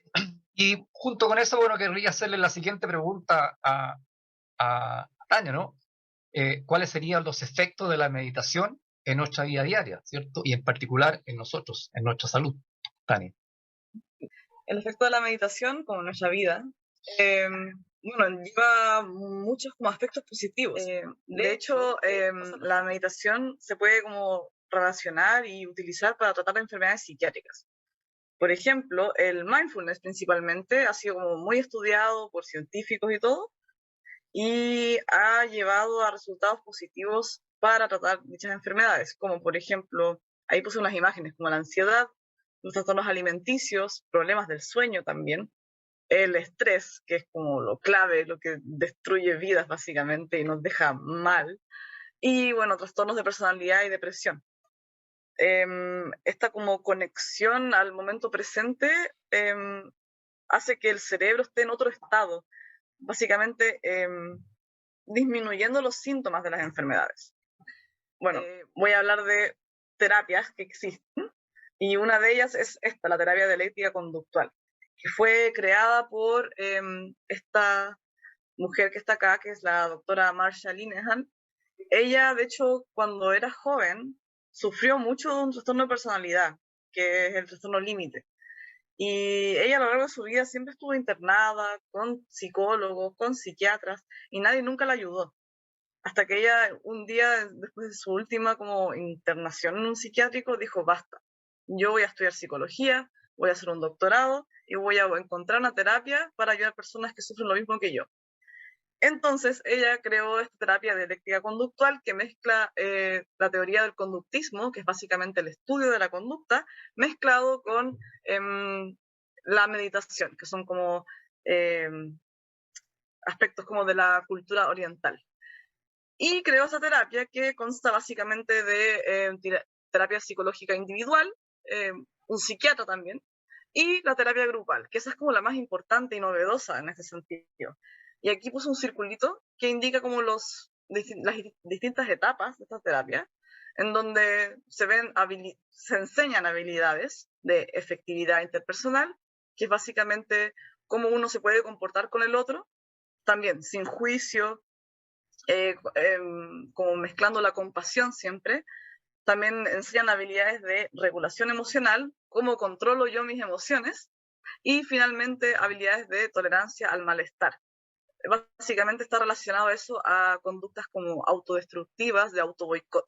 Y junto con eso, bueno, querría hacerle la siguiente pregunta a Tania, ¿no? ¿Cuáles serían los efectos de la meditación en nuestra vida diaria, ¿cierto? Y en particular en nosotros, en nuestra salud, Tania. El efecto de la meditación, como en nuestra vida, bueno, lleva muchos como aspectos positivos. De hecho, la meditación se puede como relacionar y utilizar para tratar enfermedades psiquiátricas. Por ejemplo, el mindfulness principalmente ha sido como muy estudiado por científicos y todo, y ha llevado a resultados positivos para tratar dichas enfermedades, como por ejemplo, ahí puse unas imágenes como la ansiedad, los trastornos alimenticios, problemas del sueño también, el estrés, que es como lo clave, lo que destruye vidas básicamente y nos deja mal, y bueno, trastornos de personalidad y depresión. Esta como conexión al momento presente hace que el cerebro esté en otro estado, básicamente disminuyendo los síntomas de las enfermedades. Bueno, voy a hablar de terapias que existen y una de ellas es esta, la terapia dialéctica conductual, que fue creada por esta mujer que está acá, que es la doctora Marsha Linehan. Ella, de hecho, cuando era joven, sufrió mucho de un trastorno de personalidad, que es el trastorno límite. Y ella a lo largo de su vida siempre estuvo internada con psicólogos, con psiquiatras, y nadie nunca la ayudó. Hasta que ella un día, después de su última como internación en un psiquiátrico, dijo, basta, yo voy a estudiar psicología, voy a hacer un doctorado y voy a encontrar una terapia para ayudar a personas que sufren lo mismo que yo. Entonces ella creó esta terapia dialéctica conductual que mezcla la teoría del conductismo, que es básicamente el estudio de la conducta, mezclado con la meditación, que son como aspectos como de la cultura oriental. Y creó esta terapia que consta básicamente de terapia psicológica individual, un psiquiatra también, y la terapia grupal, que esa es como la más importante y novedosa en este sentido. Y aquí puse un circulito que indica como las distintas etapas de esta terapia, en donde se enseñan habilidades de efectividad interpersonal, que es básicamente cómo uno se puede comportar con el otro, también sin juicio, como mezclando la compasión siempre. También enseñan habilidades de regulación emocional, cómo controlo yo mis emociones, y finalmente habilidades de tolerancia al malestar. Básicamente está relacionado eso a conductas como autodestructivas, de autoboicot.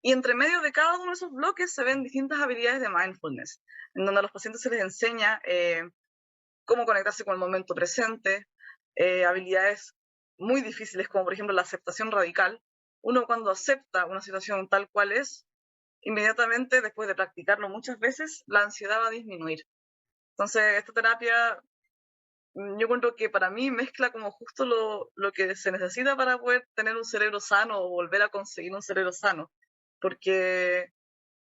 Y entre medio de cada uno de esos bloques se ven distintas habilidades de mindfulness, en donde a los pacientes se les enseña cómo conectarse con el momento presente, habilidades muy difíciles, como por ejemplo la aceptación radical, uno cuando acepta una situación tal cual es, inmediatamente después de practicarlo muchas veces, la ansiedad va a disminuir. Entonces, esta terapia, yo encuentro que para mí mezcla como justo lo que se necesita para poder tener un cerebro sano o volver a conseguir un cerebro sano, porque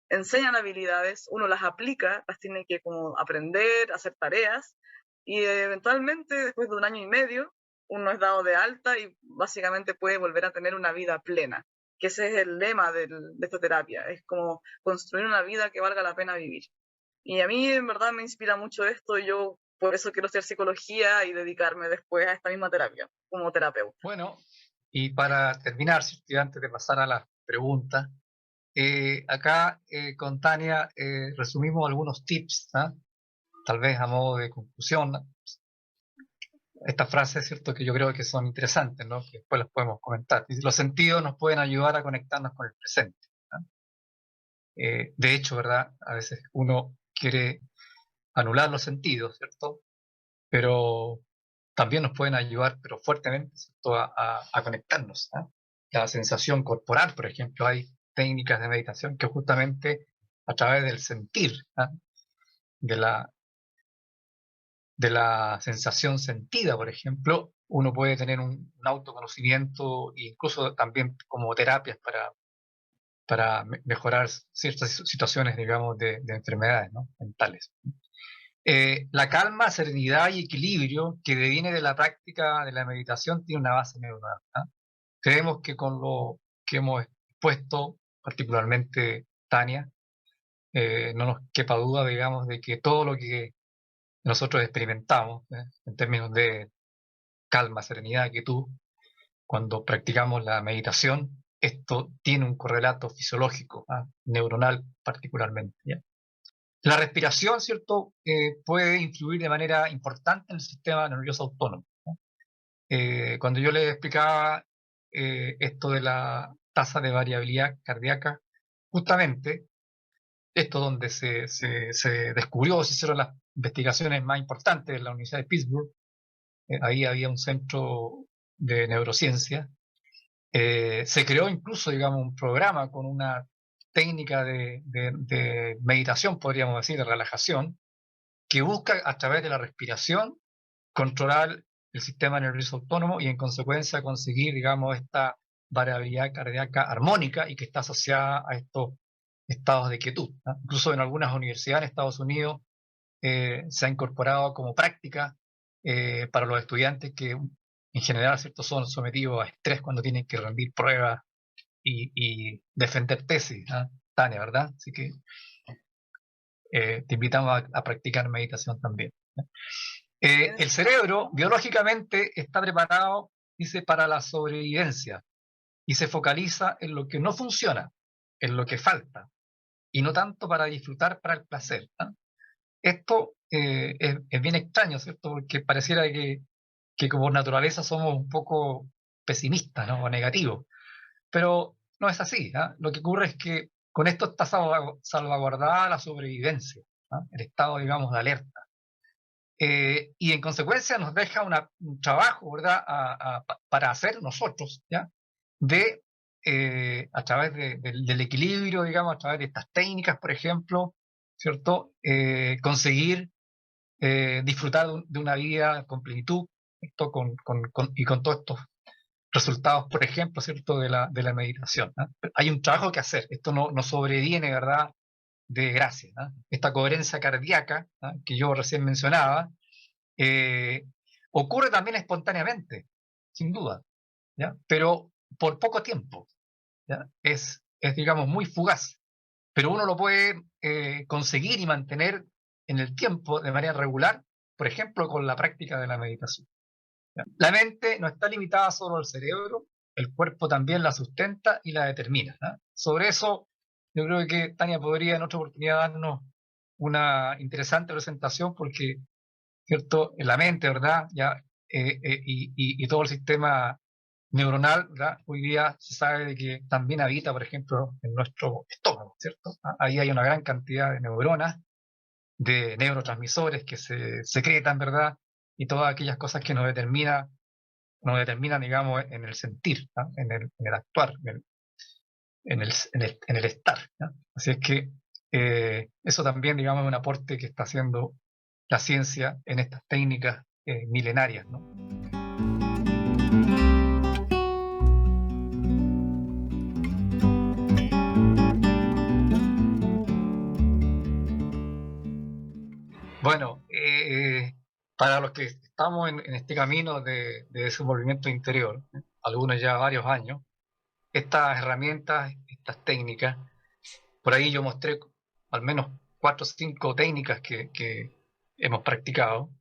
enseñan habilidades, uno las aplica, las tiene que como aprender, hacer tareas, y eventualmente, después de 1 año y medio, uno es dado de alta y básicamente puede volver a tener una vida plena, que ese es el lema de esta terapia, es como construir una vida que valga la pena vivir. Y a mí en verdad me inspira mucho esto, y yo por eso quiero estudiar psicología y dedicarme después a esta misma terapia, como terapeuta. Bueno, y para terminar, y antes de pasar a las preguntas, acá con Tania resumimos algunos tips, ¿ah? Tal vez a modo de conclusión. Estas frases, ¿cierto?, que yo creo que son interesantes, ¿no?, que después las podemos comentar. Y los sentidos nos pueden ayudar a conectarnos con el presente, ¿ah? De hecho, ¿verdad?, a veces uno quiere anular los sentidos, ¿cierto?, pero también nos pueden ayudar, pero fuertemente, ¿cierto?, a conectarnos, ¿ah? La sensación corporal, por ejemplo, hay técnicas de meditación que justamente a través del sentir, ¿ah?, de la sensación sentida, por ejemplo, uno puede tener un autoconocimiento e incluso también como terapias para mejorar ciertas situaciones, digamos, de enfermedades, ¿no?, mentales. La calma, serenidad y equilibrio que deviene de la práctica de la meditación tiene una base neuronal, ¿ah? Creemos que con lo que hemos expuesto, particularmente Tania, no nos quepa duda, digamos, de que todo lo que nosotros experimentamos, en términos de calma, serenidad, quietud, cuando practicamos la meditación, esto tiene un correlato fisiológico, ¿ah?, neuronal particularmente, ¿ya? La respiración, ¿cierto?, puede influir de manera importante en el sistema nervioso autónomo, ¿no? Cuando yo les explicaba esto de la tasa de variabilidad cardíaca, justamente esto donde se descubrió, se hicieron las investigaciones más importantes en la Universidad de Pittsburgh, ahí había un centro de neurociencia, se creó incluso, digamos, un programa con una técnica de meditación, podríamos decir, de relajación, que busca a través de la respiración controlar el sistema nervioso autónomo y en consecuencia conseguir, digamos, esta variabilidad cardíaca armónica y que está asociada a estos estados de quietud, ¿no? Incluso en algunas universidades en Estados Unidos se ha incorporado como práctica para los estudiantes que en general, ¿cierto?, son sometidos a estrés cuando tienen que rendir pruebas y defender tesis, ¿no?, Tania, ¿verdad? Así que te invitamos a practicar meditación también, ¿no? El cerebro biológicamente está preparado, dice, para la sobrevivencia y se focaliza en lo que no funciona, en lo que falta, y no tanto para disfrutar, para el placer, ¿no? Esto es bien extraño, ¿cierto?, porque pareciera que como naturaleza somos un poco pesimistas, ¿no?, o negativos, pero no es así, ¿no? Lo que ocurre es que con esto está salvaguardada la sobrevivencia, ¿no?, el estado, digamos, de alerta. Y en consecuencia nos deja un trabajo, ¿verdad?, para hacer nosotros, ¿ya?, a través del equilibrio, digamos, a través de estas técnicas, por ejemplo, ¿cierto?, conseguir disfrutar de una vida con plenitud, ¿cierto?, y con todos estos resultados, por ejemplo, ¿cierto?, de la meditación, ¿no? Hay un trabajo que hacer, esto no sobreviene, ¿verdad?, de gracia, ¿no? Esta coherencia cardíaca, ¿no?, que yo recién mencionaba, ocurre también espontáneamente, sin duda, ¿ya?, pero por poco tiempo, ¿ya? Digamos, muy fugaz, pero uno lo puede conseguir y mantener en el tiempo de manera regular, por ejemplo, con la práctica de la meditación, ¿ya? La mente no está limitada solo al cerebro, el cuerpo también la sustenta y la determina, ¿no? Sobre eso, yo creo que Tania podría en otra oportunidad darnos una interesante presentación, porque, ¿cierto?, en la mente, ¿verdad?, ya, y todo el sistema neuronal, ¿verdad?, hoy día se sabe de que también habita, por ejemplo, en nuestro estómago, ¿cierto? Ahí hay una gran cantidad de neuronas, de neurotransmisores que se secretan, ¿verdad?, y todas aquellas cosas que nos determina nos determinan, digamos, en el sentir, ¿no? en el actuar, en el estar, ¿no? Así es que eso también, digamos, es un aporte que está haciendo la ciencia en estas técnicas milenarias, ¿no? Bueno, para los que estamos en este camino de desenvolvimiento interior, algunos ya varios años, estas herramientas, estas técnicas, por ahí yo mostré al menos 4 o 5 técnicas que hemos practicado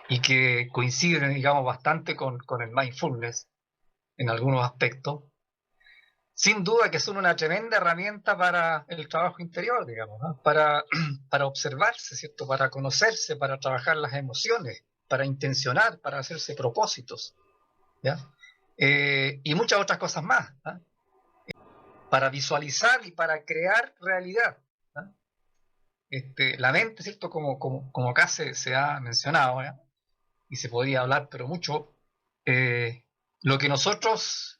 y que coinciden, digamos, bastante con el mindfulness en algunos aspectos. Sin duda que son una tremenda herramienta para el trabajo interior, digamos, ¿no? Para observarse, ¿cierto? Para conocerse, para trabajar las emociones, para intencionar, para hacerse propósitos, ¿ya? Y muchas otras cosas más, ¿no? Para visualizar y para crear realidad, ¿no? La mente, ¿cierto? Como acá se ha mencionado, ¿ya? Y se podría hablar, pero mucho, lo que nosotros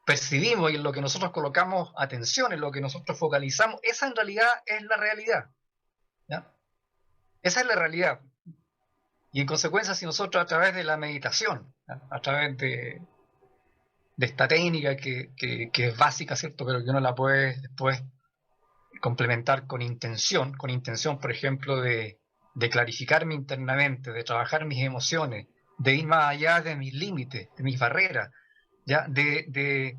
percibimos y en lo que nosotros colocamos atención, en lo que nosotros focalizamos, esa en realidad es la realidad, ¿ya? Esa es la realidad. Y en consecuencia, si nosotros a través de la meditación, ¿ya? A través de esta técnica que es básica, ¿cierto? Pero que uno la puede después complementar con intención, por ejemplo, de clarificarme internamente, de trabajar mis emociones, de ir más allá de mis límites, de mis barreras, ¿ya? De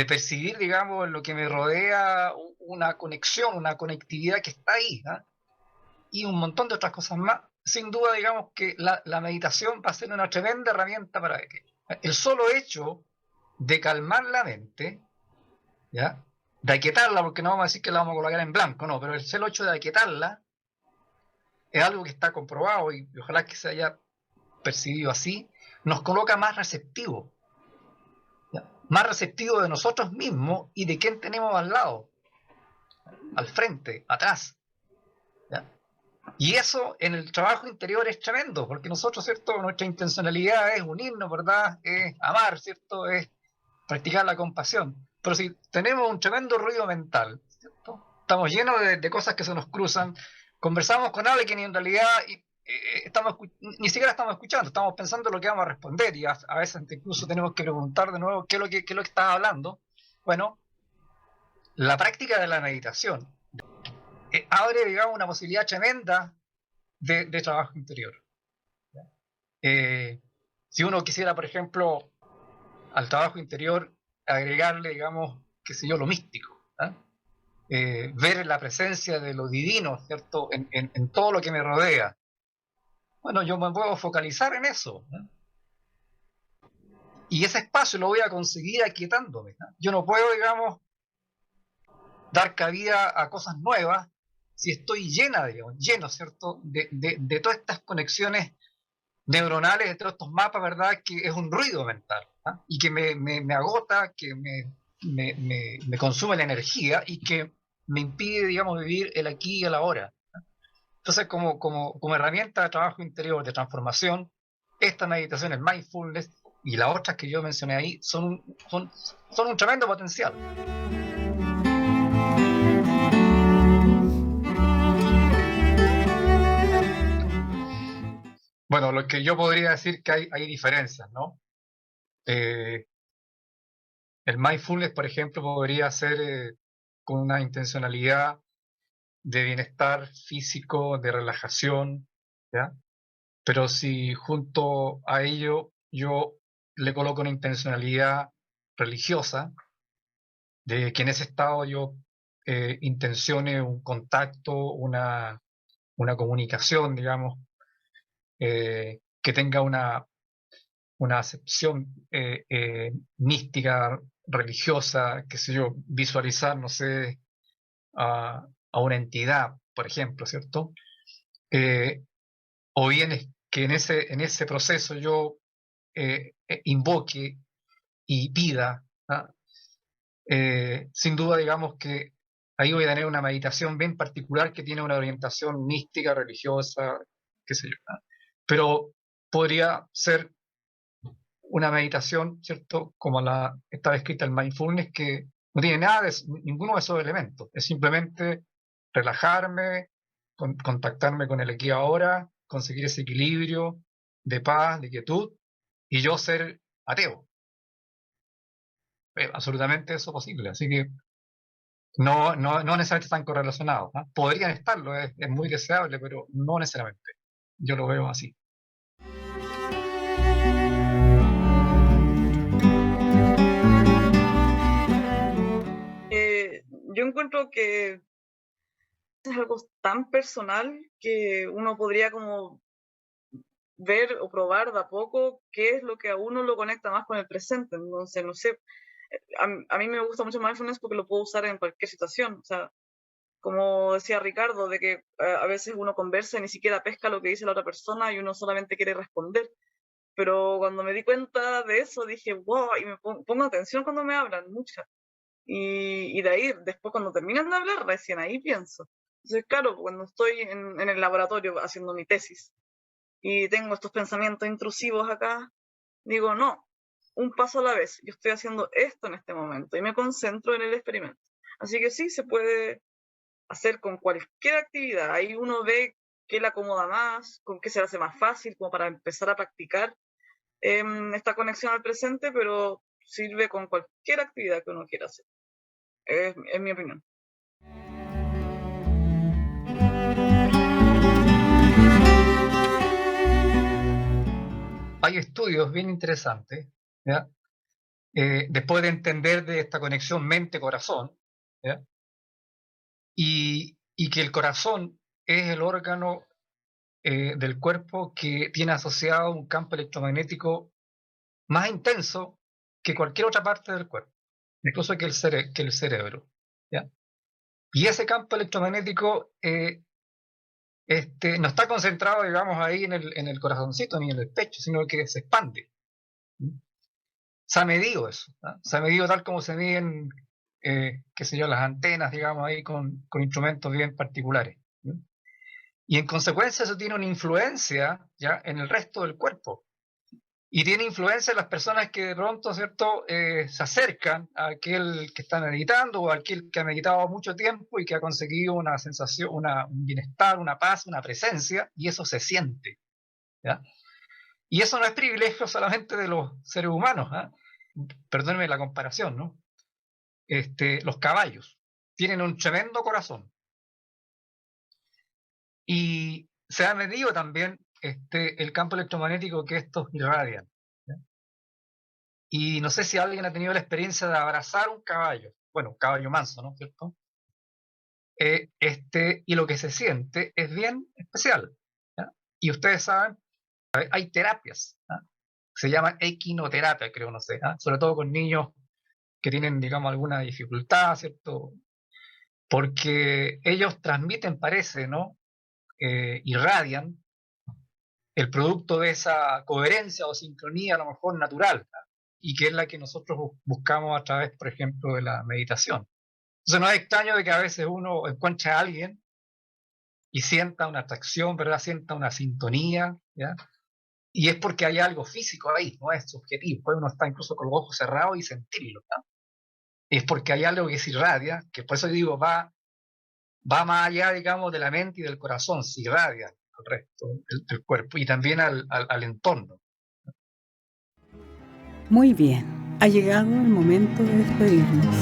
percibir, digamos, en lo que me rodea una conexión, una conectividad que está ahí, ¿eh? Y un montón de otras cosas más. Sin duda, digamos que la meditación va a ser una tremenda herramienta para que el solo hecho de calmar la mente, ¿ya? De aquietarla, porque no vamos a decir que la vamos a colocar en blanco, no, pero el solo hecho de aquietarla es algo que está comprobado y ojalá que se haya percibido así, nos coloca más receptivos, más receptivo de nosotros mismos y de quién tenemos al lado, al frente, atrás, ¿ya? Y eso en el trabajo interior es tremendo, porque nosotros, ¿cierto? Nuestra intencionalidad es unirnos, ¿verdad? Es amar, ¿cierto? Es practicar la compasión. Pero si tenemos un tremendo ruido mental, ¿cierto? Estamos llenos de cosas que se nos cruzan, conversamos con alguien y en realidad ni siquiera estamos escuchando, estamos pensando lo que vamos a responder y a veces incluso tenemos que preguntar de nuevo qué es lo que estás hablando. Bueno, la práctica de la meditación abre, digamos, una posibilidad tremenda de trabajo interior. Si uno quisiera, por ejemplo, al trabajo interior agregarle, digamos, qué sé yo, lo místico, ver la presencia de lo divino, ¿cierto? En todo lo que me rodea. Bueno, yo me puedo focalizar en eso, ¿no? Y ese espacio lo voy a conseguir aquietándome, ¿no? Yo no puedo, digamos, dar cabida a cosas nuevas si estoy lleno, ¿cierto? De todas estas conexiones neuronales, de todos estos mapas, ¿verdad? Que es un ruido mental, ¿no? Y que me agota, que me consume la energía y que me impide, digamos, vivir el aquí y el ahora. Entonces, como herramienta de trabajo interior, de transformación, esta meditación, el mindfulness y las otras que yo mencioné ahí son un tremendo potencial. Bueno, lo que yo podría decir que hay diferencias, ¿no? El mindfulness, por ejemplo, podría ser con una intencionalidad de bienestar físico, de relajación, ¿ya? Pero si junto a ello yo le coloco una intencionalidad religiosa, de que en ese estado yo intencione un contacto, una comunicación, digamos, que tenga una acepción mística, religiosa, qué sé yo, visualizar, no sé, a una entidad, por ejemplo, ¿cierto? O bien es que en ese proceso yo invoque y pida, ¿ah? Sin duda, digamos que ahí voy a tener una meditación bien particular que tiene una orientación mística, religiosa, qué sé yo, ¿ah? Pero podría ser una meditación, ¿cierto? Como está descrita el mindfulness, que no tiene nada de ninguno de esos elementos. Es simplemente relajarme, contactarme con el aquí y ahora, conseguir ese equilibrio de paz, de quietud, y yo ser ateo. Absolutamente eso posible. Así que no necesariamente están correlacionados, ¿no? Podrían estarlo, es muy deseable, pero no necesariamente. Yo lo veo así. Yo encuentro que es algo tan personal que uno podría como ver o probar de a poco qué es lo que a uno lo conecta más con el presente. Entonces, no sé, a mí me gusta mucho mindfulness porque lo puedo usar en cualquier situación. O sea, como decía Ricardo, de que a veces uno conversa y ni siquiera pesca lo que dice la otra persona y uno solamente quiere responder. Pero cuando me di cuenta de eso, dije, wow, y me pongo atención cuando me hablan, mucha. Y de ahí, después cuando terminan de hablar, recién ahí pienso. Entonces, claro, cuando estoy en el laboratorio haciendo mi tesis y tengo estos pensamientos intrusivos acá, digo, no, un paso a la vez. Yo estoy haciendo esto en este momento y me concentro en el experimento. Así que sí, se puede hacer con cualquier actividad. Ahí uno ve qué le acomoda más, con qué se le hace más fácil, como para empezar a practicar esta conexión al presente, pero sirve con cualquier actividad que uno quiera hacer. Es mi opinión. Hay estudios bien interesantes, ¿ya? Después de entender de esta conexión mente-corazón, ¿ya? Y que el corazón es el órgano del cuerpo que tiene asociado un campo electromagnético más intenso que cualquier otra parte del cuerpo, incluso que el cerebro, ¿ya? Y ese campo electromagnético no está concentrado, digamos, ahí en el corazoncito ni en el pecho, sino que se expande. Se ha medido eso, ¿no? Se ha medido tal como se miden, qué sé yo, las antenas, digamos, ahí con instrumentos bien particulares, ¿no? Y en consecuencia eso tiene una influencia ya en el resto del cuerpo. Y tiene influencia en las personas que de pronto, ¿cierto?, se acercan a aquel que está meditando o a aquel que ha meditado mucho tiempo y que ha conseguido una sensación, un bienestar, una paz, una presencia, y eso se siente, ¿ya? Y eso no es privilegio solamente de los seres humanos, ¿eh? Perdónenme la comparación, ¿no? Los caballos tienen un tremendo corazón. Y se ha medido también el campo electromagnético que estos irradian, ¿ya? Y no sé si alguien ha tenido la experiencia de abrazar un caballo, bueno, un caballo manso, ¿no es cierto? Y lo que se siente es bien especial, ¿ya? Y ustedes saben, hay terapias, ¿ya? Se llama equinoterapia, creo, no sé, ¿eh? Sobre todo con niños que tienen, digamos, alguna dificultad, ¿cierto? Porque ellos transmiten, parece, ¿no? Irradian el producto de esa coherencia o sincronía, a lo mejor natural, ¿no? Y que es la que nosotros buscamos a través, por ejemplo, de la meditación. Entonces no es extraño de que a veces uno encuentre a alguien y sienta una atracción, ¿verdad? Sienta una sintonía, ¿ya? Y es porque hay algo físico ahí, no es subjetivo. Puede uno estar incluso con los ojos cerrados y sentirlo, ¿no? Es porque hay algo que se irradia, que por eso digo, va más allá, digamos, de la mente y del corazón, se irradia al resto del cuerpo y también al entorno. Muy bien, ha llegado el momento de despedirnos.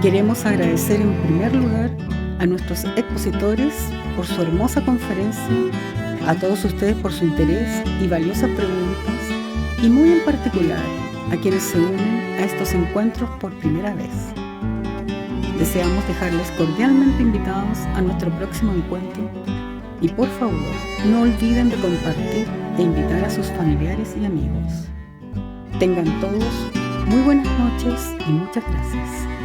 Queremos agradecer en primer lugar a nuestros expositores por su hermosa conferencia, a todos ustedes por su interés y valiosas preguntas, y muy en particular a quienes se unen a estos encuentros por primera vez. Deseamos dejarles cordialmente invitados a nuestro próximo encuentro y por favor no olviden de compartir e invitar a sus familiares y amigos. Tengan todos muy buenas noches y muchas gracias.